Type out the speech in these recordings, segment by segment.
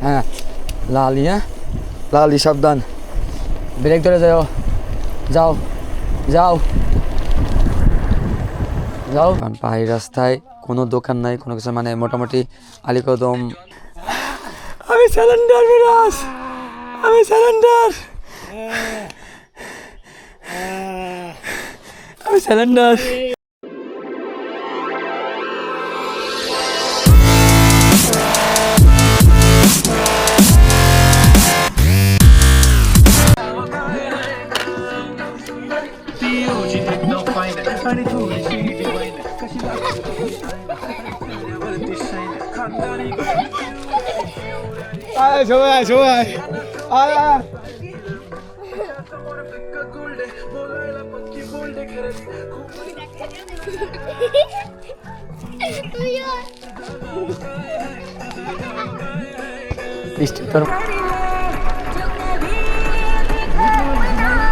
হ্যাঁ লালি, হ্যাঁ লালি সাবধান, ব্রেক ধরে যাও, যাও যাও যাও। কারণ পাহাড়ি রাস্তায় কোনো দোকান নাই, কোনো কিছু, মানে মোটামুটি আলীকদম। আমি স্যালেন্ডার মিরাজ, আমি স্যালেন্ডার, আমি স্যালেন্ডার। সবাই সবাই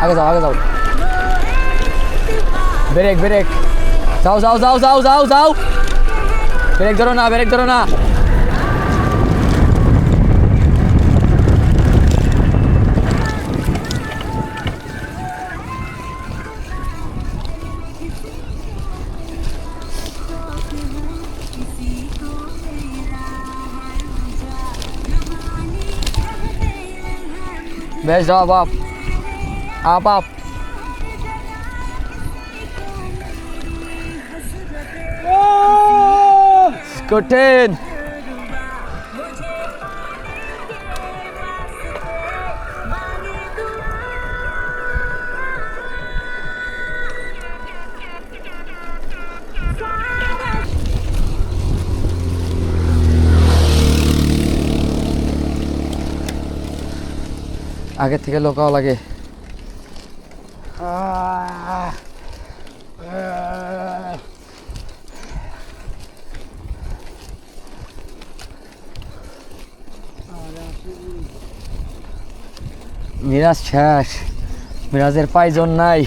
আগে যাও, আগে যাও, ব্রেক ব্রেক, যাও যাও যাও যাও যাও যাও, ব্রেক ধরো না, ব্রেক ধরো না। বেশ যাও, বাপ আপ আপ। কঠিন, আগের থেকে লোকাও লাগে। মিরাজ শেষ, মিরাজের পাইজন নাই,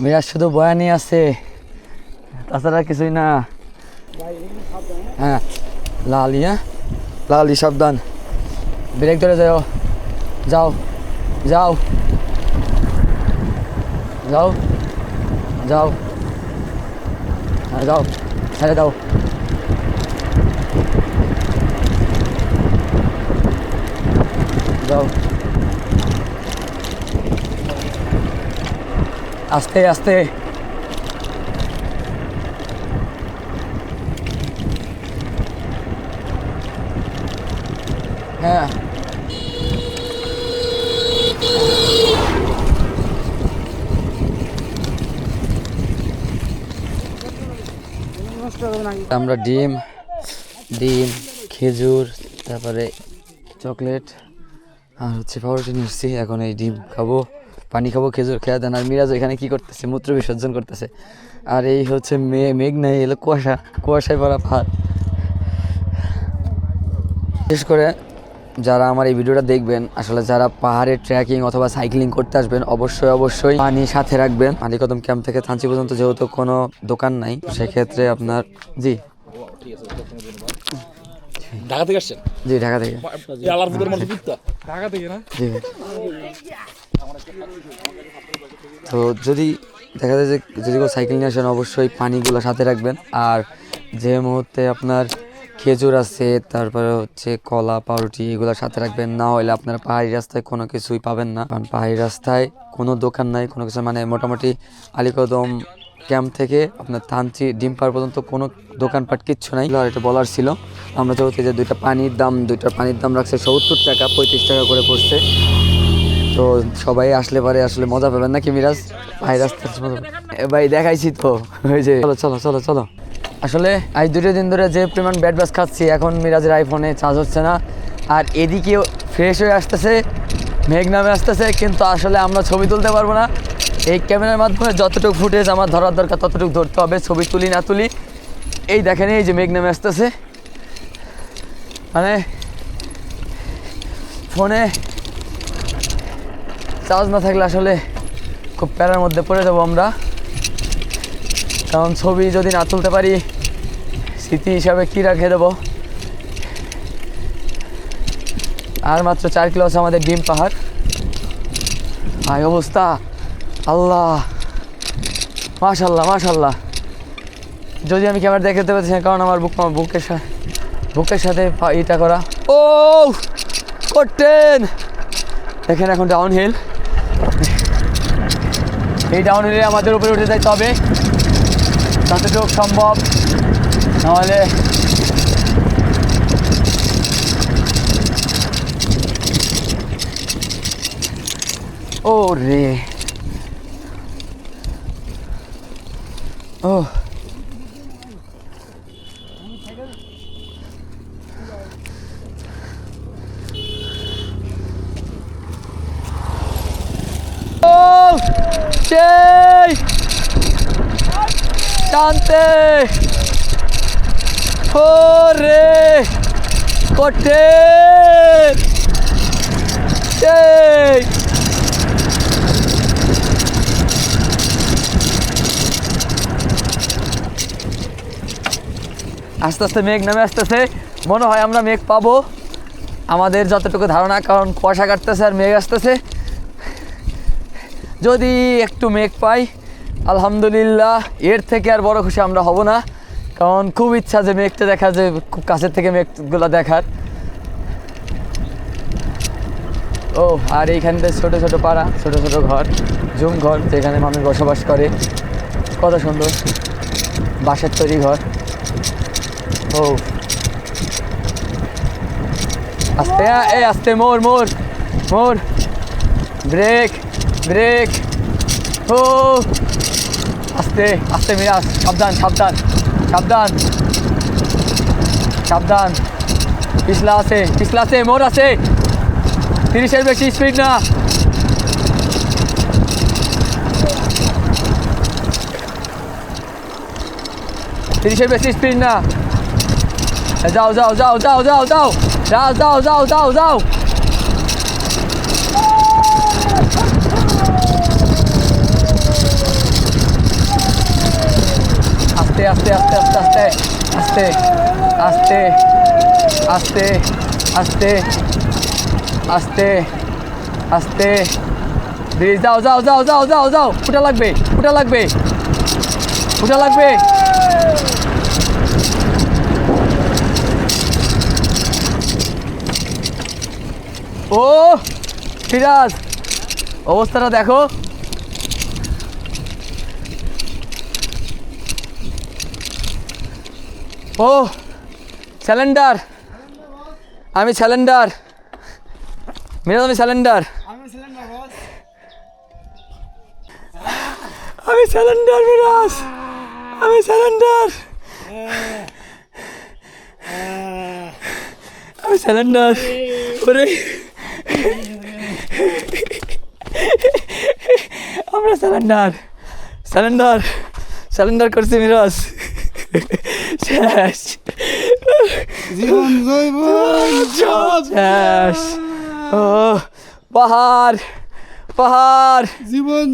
মিরাজ শুধু বয়ানি আছে, তাছাড়া কিছুই না। হ্যাঁ লালি, হ্যাঁ লালি সাবধান, ব্রেক ধরে যাও, যাও যাও যাও যাও, হ্যাঁ যাও, ছেড়ে দাও। যাও আস্তে আস্তে, হ্যাঁ আমরা ডিম ডিম খেজুর, তারপরে চকলেট আর হচ্ছে পাউরুটি নিয়ে এসেছি। এখন এই ডিম খাবো, পানি খাবো, খেজুর খেয়ে দেন। আর মিরাজ এখানে কি করতেছে, মূত্র বিসর্জন করতেছে। আর এই হচ্ছে মেঘ নাই, এলো কুয়াশা, কুয়াশায় ভরা পাহাড়। বিশেষ করে যারা আমার এই ভিডিওটা দেখবেন, আসলে যারা পাহাড়ে ট্রেকিং অথবা সাইক্লিং করতে আসবেন, অবশ্যই অবশ্যই পানি সাথে রাখবেন। আলীকদম ক্যাম্প থেকে থানচি পর্যন্ত যেহেতু কোনো দোকান নাই, সেক্ষেত্রে আপনার জি ঢাকা থেকে আসছেন? জি ঢাকা থেকে। ঢাকা থেকে না? জি। তো যদি দেখা যায় যে যদি কেউ সাইকেল নিয়ে আসেন, অবশ্যই পানিগুলো সাথে রাখবেন। আর যে মুহূর্তে আপনার খেজুর আছে, তারপরে হচ্ছে কলা, পাউরুটি, এগুলো সাথে রাখবেন। না হলে আপনারা পাহাড়ি রাস্তায় কোনো কিছুই পাবেন না। কারণ পাহাড়ি রাস্তায় কোনো দোকান নাই, কোনো কিছু, মানে মোটামুটি আলীকদম ক্যাম্প থেকে আপনার থানচি ডিমপার পর্যন্ত কোনো দোকানপাট কিচ্ছু নাই। আর এটা বলার ছিল, আমরা যেহেতু যে দুইটার পানির দাম রাখছে 70 টাকা, 35 টাকা করে পড়ছে। তো সবাই আসলে পারে আসলে মজা পাবেন নাকি মিরাজ? ভাই রাস্তার মজা ভাই দেখাইছি তো, ওই যে চলো চলো চলো চলো। আসলে আজ 2 দিন ধরে যে পরিমাণ ব্যাট ব্যাস খাচ্ছি, এখন মিরাজের আইফোনে চার্জ হচ্ছে না। আর এদিকেও ফ্রেশ হয়ে আসতেছে, মেঘ নামে আসতেছে, কিন্তু আসলে আমরা ছবি তুলতে পারবো না। এই ক্যামেরার মাধ্যমে যতটুকু ফুটেজ আমার ধরার দরকার ততটুকু ধরতে হবে, ছবি তুলি না তুলি। এই দেখেন, এই যে মেঘ নামে আসতেছে, মানে ফোনে চার্জ না থাকলে আসলে খুব প্যারার মধ্যে পড়ে যাবো আমরা। কারণ ছবি যদি না তুলতে পারি স্মৃতি হিসাবে কী রেখে দেবো। আর মাত্র 4 কিলো আছে আমাদের ডিম পাহাড়। ভাই অবস্থা, আল্লাহ, মাশাল্লাহ মাশাল্লাহ। যদি আমি ক্যামেরা দেখাতে পারছি না, কারণ আমার বুকের সাথে এটা করা। ও করতেন দেখেন এখন ডাউন হিল। এই ডাউন হিলে আমাদের উপরে উঠে যাইতে হবে যতটুকু সম্ভব, নাহলে ও রে ও সেই টানতে রে করতে সেই আস্তে আস্তে মেঘ নামে আসতেছে। মনে হয় আমরা মেঘ পাবো, আমাদের যতটুকু ধারণা, কারণ কুয়াশা কাটতেছে আর মেঘ আসতেছে। যদি একটু মেঘ পাই আলহামদুলিল্লাহ, এর থেকে আর বড় খুশি আমরা হব না, কারণ খুব ইচ্ছা যে মেঘটা দেখা, যে খুব কাছের থেকে মেঘগুলো দেখার। ও আর এইখানটা ছোটো ছোটো পাড়া, ছোটো ছোটো ঘর, ঝুম ঘর, যেখানে মানুষ বসবাস করে। কত সুন্দর বাঁশের তৈরি ঘর। ও আস্তে আস্তে, মোর মোর মোর, ব্রেক ব্রেক। ও আস্তে আস্তে মিরাজ, সাবধান সাবধান সাবধান সাবধান। পিছলা আছে, মোর আছে, 30-এর বেশি স্পিড না। বেশি স্পিড না। যাও যাও যাও যাও যাও যাও যাও যাও যাও যাও যাও। আস্তে আস্তে আস্তে আস্তে আস্তে আস্তে আস্তে আস্তে আস্তে আস্তে ব্রিজ। যাও যাও যাও যাও যাও যাও, ফুটা লাগবে ফুটা লাগবে ফুটা লাগবে। ও ফিরাজ, অবস্থাটা দেখো। ও স্যালেন্ডার, আমি স্যালেন্ডার মিরাজ, আমি স্যালেন্ডার, আমি স্যালেন্ডার মিরাজ, আমি স্যালেন্ডার, আমি স্যালেন্ডার। ওরে আমরা স্যালেন্ডার স্যালেন্ডার স্যালেন্ডার করছি মিরাজ। শেষ জীবন শেষ। ও পাহাড় পাহাড়, জীবন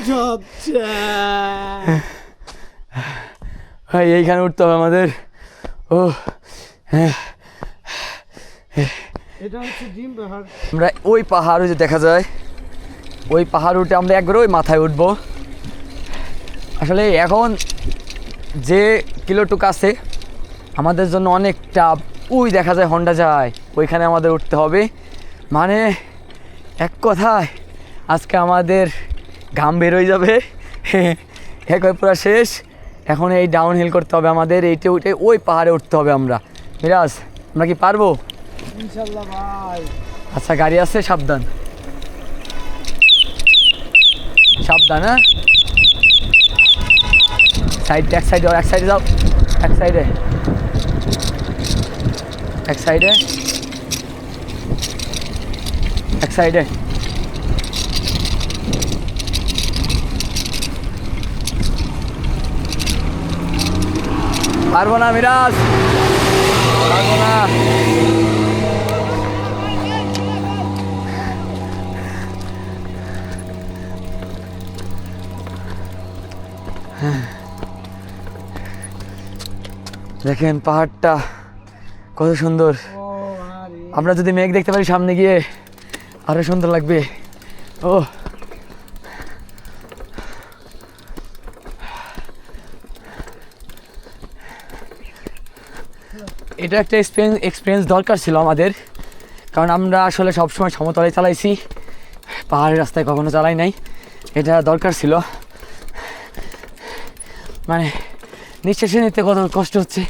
সব ভাই এইখানে উঠতে হবে আমাদের। ও হ্যাঁ, এটা হচ্ছে ডিম পাহাড়। আমরা ওই পাহাড় যে দেখা যায়, ওই পাহাড় উঠে আমরা একবারে ওই মাথায় উঠবো। আসলে এখন যে কিলোটুক আছে আমাদের জন্য অনেকটা, ওই দেখা যায় হন্ডা যায়, ওইখানে আমাদের উঠতে হবে। মানে এক কথায় আজকে আমাদের ঘাম বেরোয় যাবে, এক পুরো শেষ। এখন এই ডাউন হিল করতে হবে আমাদের, এইটা উঠে ওই পাহাড়ে উঠতে হবে আমরা। মিরাজ আমরা কি পারবো? ইনশাআল্লাহ ভাই। আচ্ছা গাড়ি আছে, সাবধান সাবধান। হ্যাঁ সাইড, এক সাইডে, এক সাইডে যাও, এক সাইডে, এক সাইডে, এক সাইডে। পারবো না মিরাজ, পারবো না। দেখেন পাহাড়টা কত সুন্দর। ও আরে আমরা যদি মেঘ দেখতে পারি সামনে গিয়ে আরো সুন্দর লাগবে। ও এটা একটা এক্সপিরিয়েন্স দরকার ছিল আমাদের, কারণ আমরা আসলে সবসময় সমতলে চালাইছি, পাহাড়ের রাস্তায় কখনো চালাই নাই। এটা দরকার ছিল, মানে নিঃশ্বাসে নিতে কত কষ্ট হচ্ছে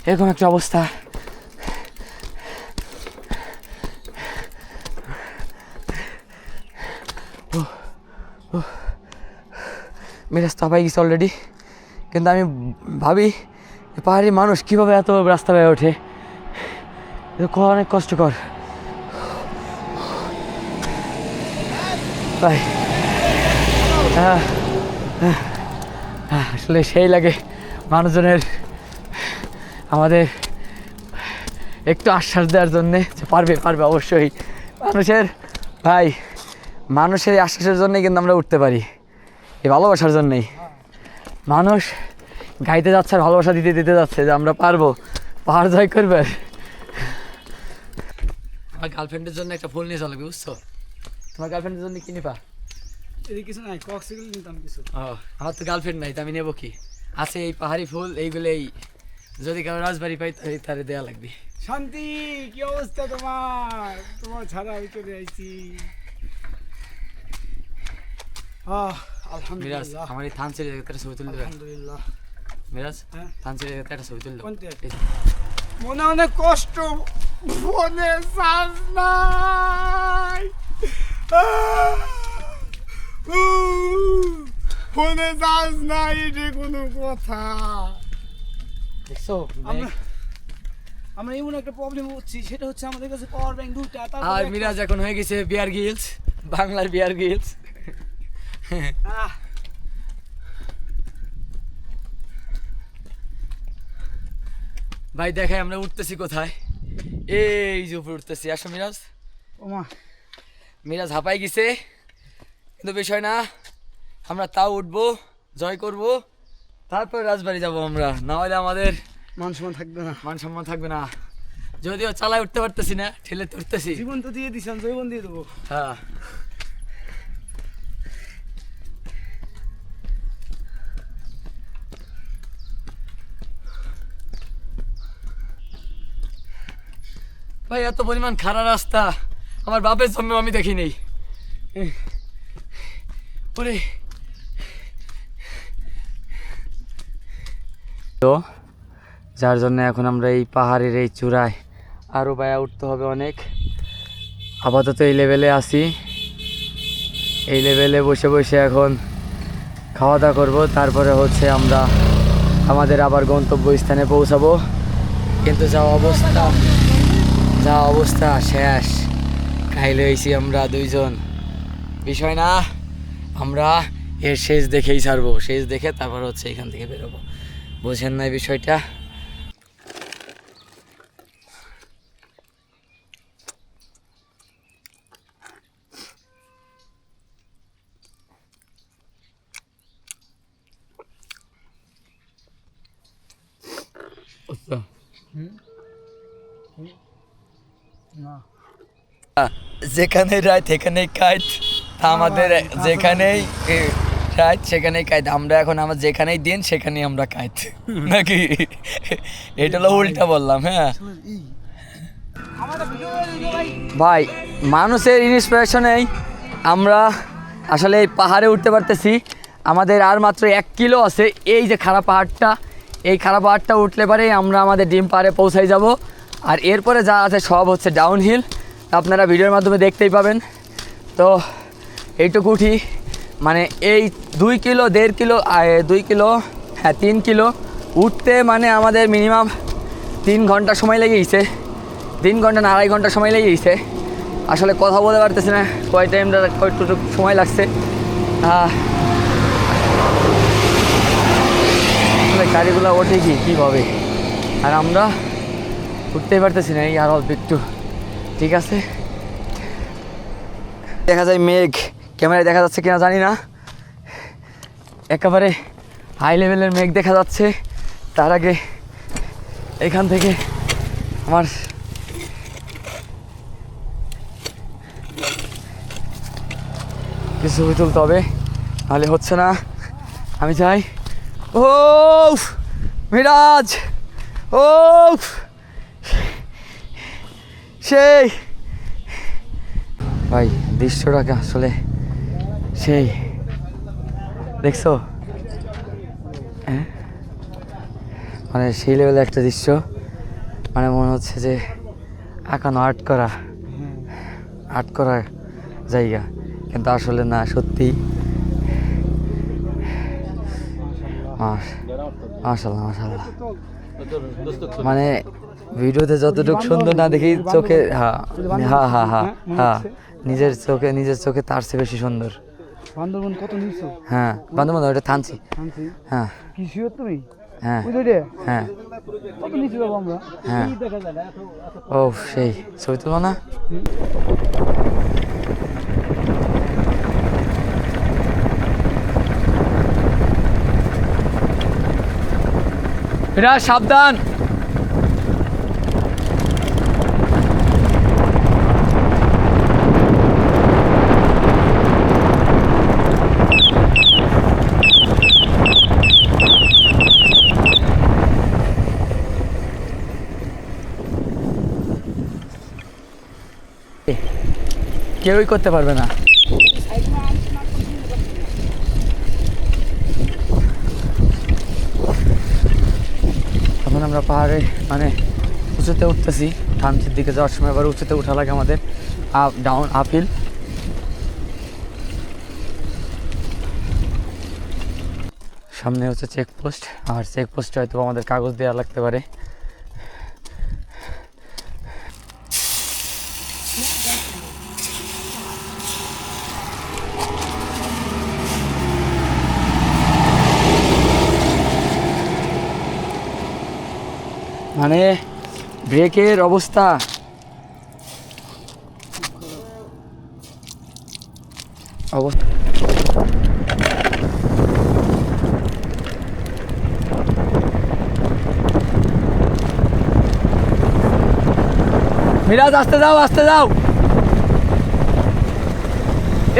এরকম একটা অবস্থা। মেজাজ তাপাই গেছে অলরেডি, কিন্তু আমি ভাবি পাহাড়ি মানুষ কীভাবে এত রাস্তা হয়ে ওঠে, এটা অনেক কষ্টকর ভাই। আসলে সেই লাগে মানুষজনের আমাদের একটু আশ্বাস দেওয়ার জন্যে যে পারবে পারবে অবশ্যই। মানুষের এই আশ্বাসের জন্যই কিন্তু আমরা উঠতে পারি, এই ভালোবাসার জন্যেই। মানুষ গাইতে যাচ্ছে আর ভালোবাসা দিতে দিতে যাচ্ছে যে আমরা পারবো, পাহাড় জয় করবে। আমার গার্লফ্রেন্ডের জন্য একটা ফুল নিয়ে চলবে, বুঝছো? তোমার গার্লফ্রেন্ডের জন্য কি নিবা? এই কিছু নাই, কক্সিগুলো নিতাম কিছু। ও আমার তো গার্লফ্রেন্ড নাই, তো আমি নেবো কি? আছে এই পাহাড়ি ফুল, এইগুলোই যদি কারো রাজবাড়ি পাই তাহলে দেওয়া লাগবে। শান্তি, কি অবস্থা তোমার? তোমার ছাড়া আমি চলে আইছি। মিরাজ, আলহামদুলিল্লাহ আমার এই থানচের একটা ছবি তুলে দেবে? আলহামদুলিল্লাহ। মিরাজ, হ্যাঁ? থানচের একটা ছবি তুলে দেবে? কোনটা? মনে অনেক কষ্ট, মনে শ্বাস নাই, ফোনে শ্বাস নাই, এটা কোনো কথা? দেখছো? আমরা এমন একটা প্রবলেম হচ্ছি, সেটা হচ্ছে আমাদের কাছে পাওয়ার ব্যাংক দুটা। আর মিরাজ এখন হয়ে গেছে বিয়ার গিলস, বাংলার বিয়ার গিলস। ভাই দেখাই আমরা উঠতেছি কোথায়, এই যে উপরে উঠতেছি। আসো মিরাজ। ওমা, মিরাজ হাঁপাই গেছে, কিন্তু বিষয় না, আমরা তাও উঠবো, জয় করব, তারপর রাজবাড়ি যাব আমরা। না হলে আমাদের মান সম্মান থাকবে না, মান সম্মান থাকবে না। যদিও চালায় উঠতে পারতেছি না, ঠেলে তো উঠতেছি। জীবন তো দিয়ে দিছেন, জীবন দিয়ে দেবো। হ্যাঁ, ভাই এত পরিমাণ খারাপ রাস্তা আমার বাপের জন্ম আমি দেখি নেই। ওরে তো যার জন্য এখন আমরা এই পাহাড়ের এই চূড়ায় আরও বায়া উঠতে হবে অনেক। আপাতত এই লেভেলে আসি, এই লেভেলে বসে বসে এখন খাওয়া দাওয়া করবো, তারপরে হচ্ছে আমরা আমাদের আবার গন্তব্যস্থানে পৌঁছাবো। কিন্তু যা অবস্থা শেষ, খাইলে হয়েছি আমরা দুইজন। বিষয় না, আমরা এর শেষ দেখেই ছাড়বো, শেষ দেখে তারপর হচ্ছে এখান থেকে বেরোবো। বোঝেন না বিষয়টা? যেখানে রাত এখানেই কাজ, আমাদের যেখানেই রাত সেখানেই কাজ। আমরা এখন আমার যেখানেই দিন সেখানেই আমরা কাজ, নাকি? এটা হলো উল্টা বললাম। হ্যাঁ ভাই, মানুষের ইন্সপিরেশনেই আমরা আসলে এই পাহাড়ে উঠতে পারতেছি। আমাদের আর মাত্র 1 কিলো আছে, এই যে খারাপ পাহাড়টা, এই খারাপ পাহাড়টা উঠলে পরেই আমরা আমাদের ডিম পাহাড়ে পৌঁছাই যাব। আর এরপরে যা আছে সব হচ্ছে ডাউনহিল, আপনারা ভিডিওর মাধ্যমে দেখতেই পাবেন। তো এইটুকু উঠি, মানে এই 2 কিলো 1.5 কিলো 2 কিলো, হ্যাঁ 3 কিলো উঠতে মানে আমাদের মিনিমাম 3 ঘন্টা সময় লেগে গেছে। 3 ঘন্টা না 2.5 ঘন্টা সময় লেগে গেছে। আসলে কথা বলতে পারতেছি না কয় টাইমটা কয়টুকু সময় লাগছে। আসলে গাড়িগুলো ওঠে কীভাবে, আর আমরা উঠতেই পারতেছি না। এই আর অল্প একটু, ঠিক আছে। দেখা যায় মেঘ, ক্যামেরায় দেখা যাচ্ছে কিনা জানি না, একেবারে হাই লেভেলের মেঘ দেখা যাচ্ছে। তার আগে এখান থেকে আমার কিছু ছবি তুলতে হবে, নাহলে হচ্ছে না। আমি চাই। ও মিরাজ, ও সেই ভাই দৃশ্যটাকে আসলে সেই দেখছো, হ্যাঁ মানে সেই লেভেলের একটা দৃশ্য, মানে মনে হচ্ছে যে এখনো আর্ট করা জায়গা, কিন্তু আসলে না, সত্যি মাশাআল্লাহ মাশাআল্লাহ। মানে ভিডিওতে যতটুকু সুন্দর না দেখি চোখে, হ্যাঁ হ্যাঁ হ্যাঁ হ্যাঁ হ্যাঁ, নিজের চোখে তার চেয়ে বেশি সুন্দর। বান্দরবন কত নিচু? হ্যাঁ বান্দরবন, ওটা থানছি। হ্যাঁ কি শিওর তুমি? হ্যাঁ হ্যাঁ কত নিচু যাবো আমরা? হ্যাঁ। ও সেই ছবি তুলো না। এরা সাবধান। কেউই করতে পারবে না। এখন আমরা পাহাড়ে মানে উঁচুতে উঠতেছি, থানচির দিকে যাওয়ার সময় আবার উঁচুতে উঠা লাগে আমাদের, আপ ডাউন আপহিল। সামনে হচ্ছে চেকপোস্ট, আর চেকপোস্টে হয়তো আমাদের কাগজ দেওয়া লাগতে পারে। মানে ব্রেকের অবস্থা মিরাজ আসতে যাও।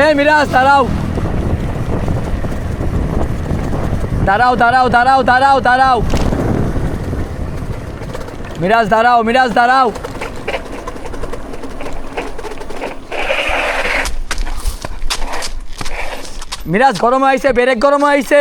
এই মিরাজ দাঁড়াও। মিরাজ দাঁড়াও। মিরাজ গরম হয়েছে, ব্রেক গরম হয়েছে।